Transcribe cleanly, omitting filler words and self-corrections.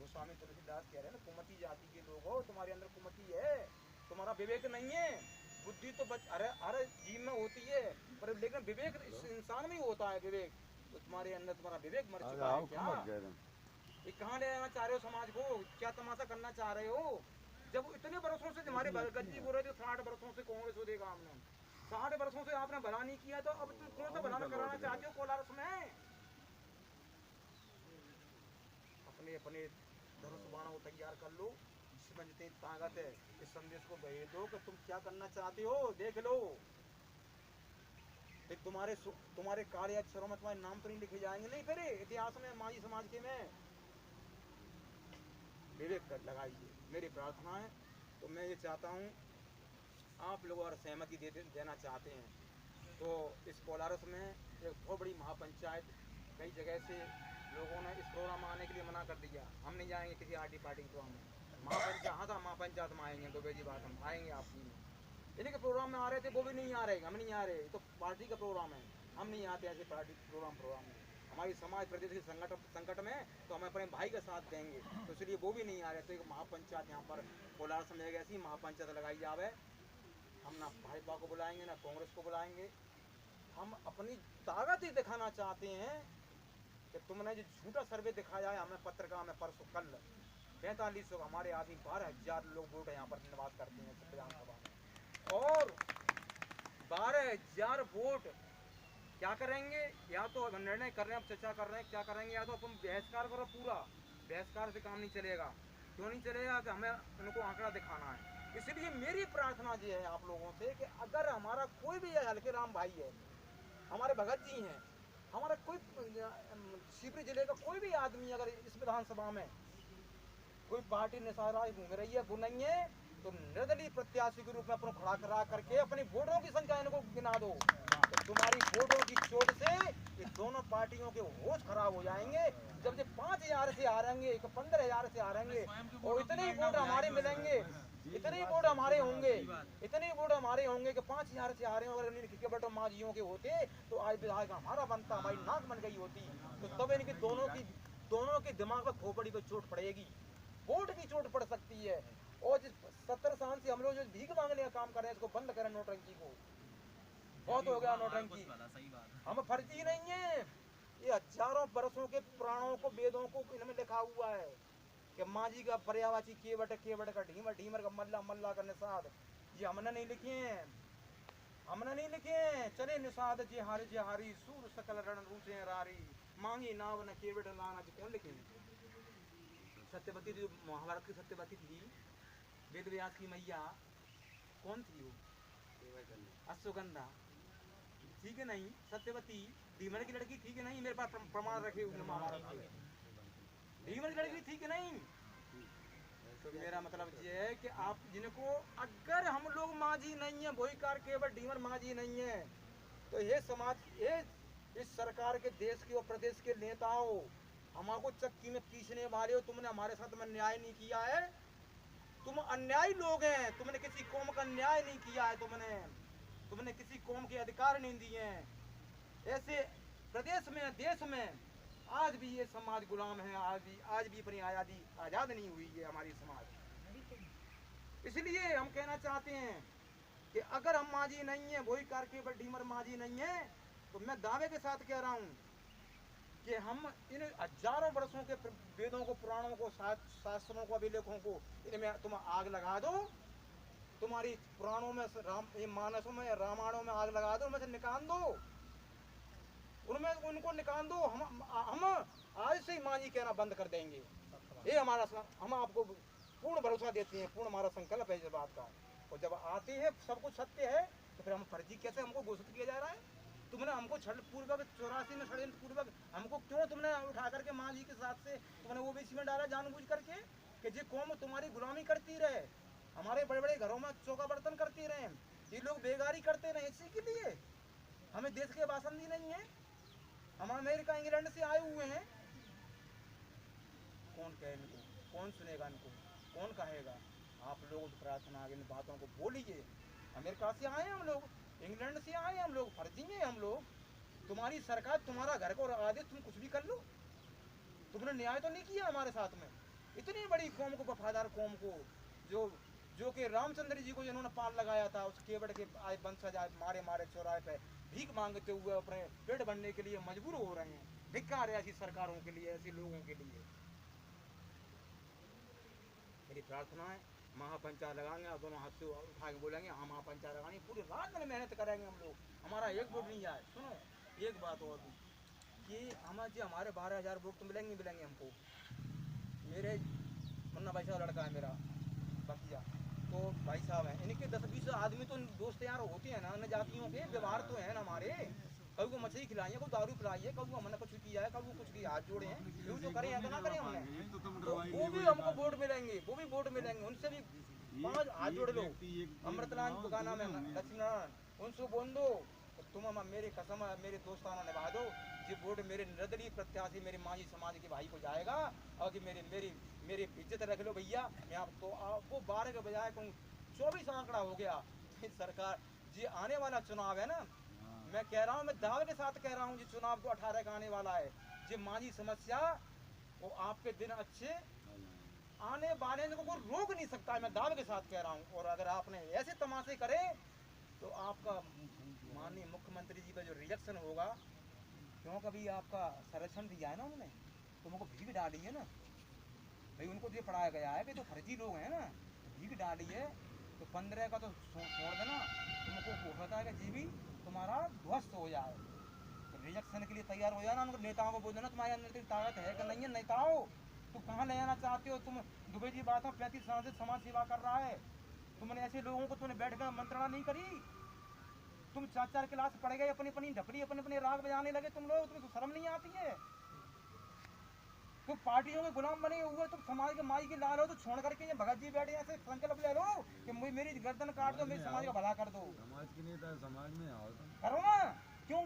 गोस्वामी तुलसीदास कह रहे हैं ना, कुमति जाति के लोग हो, तुम्हारे अंदर कुमति है, तुम्हारा विवेक नहीं है। बुद्धि तो अरे जीव में होती है, पर लेकिन विवेक इस इंसान में ही होता है विवेक। तो तुम्हारे अंदर तुम्हारा विवेक मर चुका है क्या? ये कहाँ ले आना चाह रहे हो समाज को? क्या तमाशा करना चाह रहे हो? जब इतने बरसों से हमारे गद्दी बोल रहे थे, 60 बरसों से कांग्रेस हो देगा हमने, 60 बरसों से आपने भला नहीं किया, तो अब तुम कौन सा भला कराना चाहते हो कोलारस में? अपने अपने धनुष बाणों को तैयार कर लो, जिसमें जितनी ताकत है इस संदेश को भेज दो कि तुम क्या करना चाहते हो, देख लो। तुम्हारे काले अक्षरों में तुम्हारे नाम तो नहीं लिखे जाएंगे नहीं फिर इतिहास में, माई समाज के में। विवेक कर लगाइए, मेरी प्रार्थना है। तो मैं ये चाहता हूँ, आप लोग अगर सहमति देना चाहते हैं तो इस कोलारस में एक बहुत बड़ी महापंचायत, कई जगह से लोगों ने इस प्रोग्राम में आने के लिए मना कर दिया। हम नहीं जाएंगे किसी आरटी पार्टी के प्रोग्राम में। महापंचायत, हाँ था महापंचायत में आएंगे, दुबे जी बात, हम आएंगे आपकी में। इन्हीं के प्रोग्राम में आ रहे थे, वो भी नहीं आ रहे, हम नहीं आ रहे, तो पार्टी का प्रोग्राम है, हम नहीं आते ऐसे पार्टी प्रोग्राम में। हमारी समाज प्रदेश के संकट में तो हम अपने भाई का साथ देंगे, तो इसलिए वो भी नहीं आ रहे। तो एक महापंचायत यहाँ पर कोलारस में एक ऐसी महापंचायत लगाई जावे, हम ना भाजपा को बुलाएंगे ना कांग्रेस को बुलाएंगे, हम अपनी ताकत ही दिखाना चाहते हैं कि तुमने जो झूठा सर्वे दिखाया है हमें पत्रकार में परसों कल 4500 हमारे आदमी 12,000 लोग वोट यहाँ पर निवास करते हैं विधानसभा में, और 12,000 वोट क्या करेंगे? या तो निर्णय कर रहे हैं, अब चर्चा कर रहे हैं क्या करेंगे, या तो तुम बहिष्कार करो, पूरा बहिष्कार से काम नहीं चलेगा। क्यों नहीं चलेगा? कि हमें उनको आंकड़ा दिखाना है। इसलिए मेरी प्रार्थना ये है आप लोगों से कि अगर हमारा कोई भी हल्के राम भाई है, हमारे भगत जी हैं, हमारा कोई शिवपुरी जिले का कोई भी आदमी अगर इस विधानसभा में कोई पार्टी निशारा घूम रही है, वो नहीं है, तो निर्दलीय प्रत्याशी के रूप में अपने खड़ा करा करके अपनी वोटों की संख्या इनको गिना दो। तो तुम्हारी वोटों की चोट से ये दोनों पार्टियों के होश खराब हो जाएंगे। जब ये 5,000 से हारेंगे, 15,000 से हारेंगे, और इतने ही वोट हमारे मिलेंगे, इतने ही वोट हमारे होंगे, इतने ही वोट हमारे होंगे कि 5,000 से हारे, अगर बटो माजियों के होते तो आज विधायक हमारा बनता, हमारी नाक बन गई होती। तो तब इनकी दोनों के दिमाग में खोपड़ी पर चोट पड़ेगी, वोट की चोट पड़ सकती है। और जिस 70 साल से हम लोग जो भीख मांगने का काम कर रहे हैं, इसको बंद करें नोटंकी को। बहुत हो गया नोटंकी, हम फर्जी नहीं है। ये हजारों बरसों के पुराणों को, वेदों को इनमें लिखा हुआ है कि माजी का पर्यावाची केवट का ढीमर का मल्ला मल्ला का निषाद, ये हमने नहीं लिखे हैं, हमने नहीं लिखे हैं। चले निषाद जे हारी सूर सकल रण रूचे रारी, मांगी नाव न केवट लाना, जी कौन लिखे? सत्यवती थी, महाभारत की सत्यवती थी, वेद व्यास की मैया कौन थी वो? अश्वगंधा, ठीक है नहीं? सत्यवती भीमन की लड़की थी कि नहीं? मेरे पास प्रमाण रखे हुए महाभारत के, भीमन की लड़की थी कि नहीं? तो मेरा मतलब ये है कि आप जिनको, अगर हम लोग माजी नहीं है, वही कार केवल डीमर माजी नहीं है, तो ये समाज, ये इस सरकार के, देश के और प्रदेश के नेताओं, हमको चक्की में पीसने वाले हो, तुमने हमारे साथ में न्याय नहीं किया है, तुम अन्यायी लोग हैं, तुमने किसी कौम का न्याय नहीं किया है, तुमने किसी कौम के अधिकार नहीं दिए हैं। ऐसे प्रदेश में, देश में आज भी ये समाज गुलाम है, आज भी अपनी आज़ाद नहीं हुई है हमारी समाज। इसलिए हम कहना चाहते हैं कि अगर हम माजी नहीं है, वही कार केवल डीमर माजी नहीं है, तो मैं दावे के साथ कह रहा हूँ कि हम इन हजारों वर्षों के वेदों को, पुराणों को, शास्त्रों को, अभिलेखों को, इनमें तुम आग लगा दो, तुम्हारी पुराणों में, मानसों में, रामायणों में आग लगा दो, उनमें से निकाल दो, उनमें उनको निकाल दो। हम आज से ही मांझी कहना बंद कर देंगे। ये हमारा, हम आपको पूर्ण भरोसा देते हैं, पूर्ण हमारा संकल्प है इस बात का। और जब आते हैं सब कुछ सत्य है, तो फिर हम फर्जी कैसे हमको घोषित किया जा रहा है? तुमने हमको पूर्वक 84 में षड्यंत्र पूर्वक हमको क्यों तुमने उठा करके मांझी के साथ से तुमने ओबीसी में डाला जानबूझ करके, कि ये कौम तुम्हारी गुलामी करती रहे, हमारे बड़े बड़े घरों में चौका बर्तन करती रहे, ये लोग बेगारी करते रहे, इसी के लिए हमें देश के बासंदी नहीं है, हम अमेरिका इंग्लैंड से आए हुए हैं। कौन कहे इनको, कौन सुनेगा इनको, कौन कहेगा? आप लोग प्रार्थना इन बातों को बोलिए। अमेरिका से आए हम लोग, इंग्लैंड से आए हम लोग, फर्जी हैं हम लोग। तुम्हारी सरकार, तुम्हारा घर को आदेश, तुम कुछ भी कर लो, तुमने न्याय तो नहीं किया हमारे साथ में, इतनी बड़ी कौम को, वफादार कौम को, जो कि रामचंद्र जी को जिन्होंने पाल लगाया था, उस केवट के आए वंशज आज मारे मारे चौराहे पे भीख मांगते हुए अपने पेट भरने के लिए मजबूर हो रहे हैं। धिक्कार है ऐसी सरकारों के लिए, ऐसे लोगों के लिए। मेरी प्रार्थना है, महापंचायत लगाएंगे और दोनों हाथ से उठा के बोलेंगे हाँ महापंचायत लगानी, पूरी रात में मेहनत करेंगे हम लोग, हमारा एक वोट नहीं जाए। सुनो एक बात और भी कि हमारे 12,000 वोट तो मिलेंगे हमको। मेरे मुन्ना भाई साहब लड़का है मेरा बकिया, तो भाई साहब हैं, इनके 10-20 आदमी तो दोस्त यार होते हैं ना, अन्य जातियों के व्यवहार तो है ना हमारे। कभी को मछली खिलाई है, कोई दारू पिलाई है, कभी को हमने कुछ किया है, कभी कुछ किया, हाथ जोड़े हैं, जो जो करे हैं तो ना करें हमने, तो वो भी हमको वोट मिलेंगे, वो भी वोट मिलेंगे। उनसे भी 5 हाथ जोड़ लो, अमृतलाल का नाम है लक्ष्मीनारायण, उनसे बोल दो तुम मेरी कसम मेरे दोस्ताना निभा दो, ये वोट मेरे निर्दलीय प्रत्याशी मेरे मांझी समाज के भाई को जाएगा, और कि मेरी इज्जत रख लो भैया। मैं आप तो वो 12 के बजाय कहूँ 24 आंकड़ा हो गया। सरकार जी आने वाला चुनाव है ना, मैं कह रहा हूँ, मैं दावे के साथ कह रहा हूँ, जी चुनाव तो 18 का आने वाला है, जी मांझी समस्या वो आपके दिन अच्छे आने वाले को कोई रोक नहीं सकता है, मैं दावे के साथ कह रहा हूँ। और अगर आपने ऐसे तमाशे करे तो आपका माननीय मुख्यमंत्री जी का जो रिएक्शन होगा, क्यों कभी आपका संरक्षण दिया है ना उन्होंने, तो उनको भीख डाली है ना भाई, उनको ये पढ़ाया गया है कि तो फर्जी लोग हैं ना, भीख डाली है, तो 15 का तो छोड़ देना, तुमको हो सकता है कि जीवी तुम्हारा ध्वस्त हो जाए, तो रिएक्शन के लिए तैयार हो जाना। उनको नेताओं को बोल देना तुम्हारे अंदर इतनी ताकत है कि नहीं है, नेताओं तुम कहाँ ले जाना चाहते हो, तुम दुबे जी बात हो 35 साल से समाज सेवा कर रहा है, तुमने ऐसे लोगों को तुमने बैठ कर मंत्रणा नहीं करी, तुम 4-4 क्लास पढ़ गए, अपनी अपनी ढपली अपने राग बजाने लगे तुम लोग, तुम्हें तो शर्म नहीं आती है, तुम पार्टियों के गुलाम बने हुए, तुम समाज के माई के लाल हो, तो छोड़ करके ये भगत जी बैठे ऐसे संकल्प ले लो कि मेरी गर्दन काट दो, मेरे समाज का भला कर दो, समाज के नेता समाज में आओ करो ना, क्यों